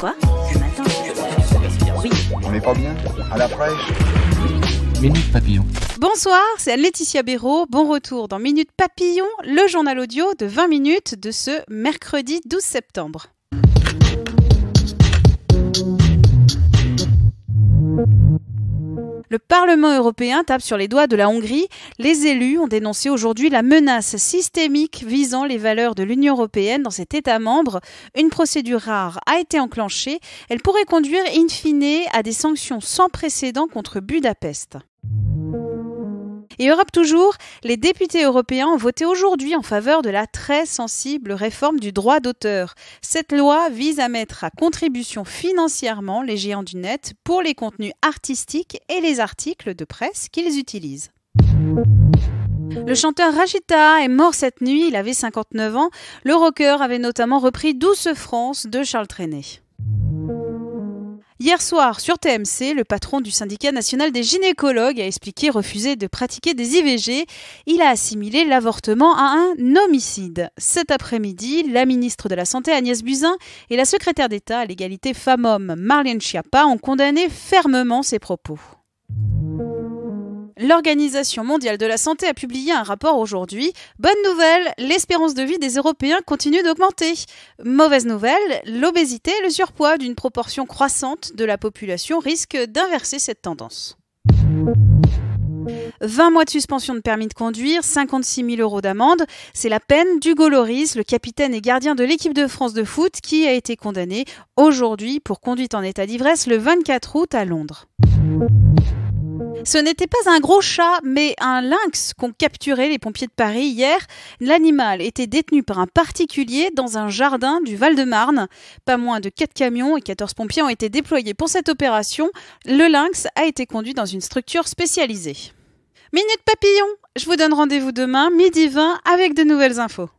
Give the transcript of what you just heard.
Quoi? Ce matin? Oui. On n'est pas bien? À la fraîche? Minute Papillon. Bonsoir, c'est Laetitia Béraud. Bon retour dans Minute Papillon, le journal audio de 20 minutes de ce mercredi 12 septembre. Le Parlement européen tape sur les doigts de la Hongrie. Les élus ont dénoncé aujourd'hui la menace systémique visant les valeurs de l'Union européenne dans cet État membre. Une procédure rare a été enclenchée. Elle pourrait conduire in fine à des sanctions sans précédent contre Budapest. Et Europe toujours, les députés européens ont voté aujourd'hui en faveur de la très sensible réforme du droit d'auteur. Cette loi vise à mettre à contribution financièrement les géants du net pour les contenus artistiques et les articles de presse qu'ils utilisent. Le chanteur Rachita est mort cette nuit, il avait 59 ans. Le rocker avait notamment repris Douce France de Charles Trenet. Hier soir, sur TMC, le patron du syndicat national des gynécologues a expliqué refuser de pratiquer des IVG. Il a assimilé l'avortement à un homicide. Cet après-midi, la ministre de la Santé Agnès Buzyn et la secrétaire d'État à l'égalité femmes-hommes Marlène Schiappa ont condamné fermement ces propos. L'Organisation mondiale de la santé a publié un rapport aujourd'hui. Bonne nouvelle, l'espérance de vie des Européens continue d'augmenter. Mauvaise nouvelle, l'obésité et le surpoids d'une proportion croissante de la population risquent d'inverser cette tendance. 20 mois de suspension de permis de conduire, 56 000 € d'amende. C'est la peine d'Hugo Lloris, le capitaine et gardien de l'équipe de France de foot, qui a été condamné aujourd'hui pour conduite en état d'ivresse le 24 août à Londres. Ce n'était pas un gros chat, mais un lynx qu'ont capturé les pompiers de Paris hier. L'animal était détenu par un particulier dans un jardin du Val-de-Marne. Pas moins de 4 camions et 14 pompiers ont été déployés pour cette opération. Le lynx a été conduit dans une structure spécialisée. Minute Papillon, je vous donne rendez-vous demain, 12h20, avec de nouvelles infos.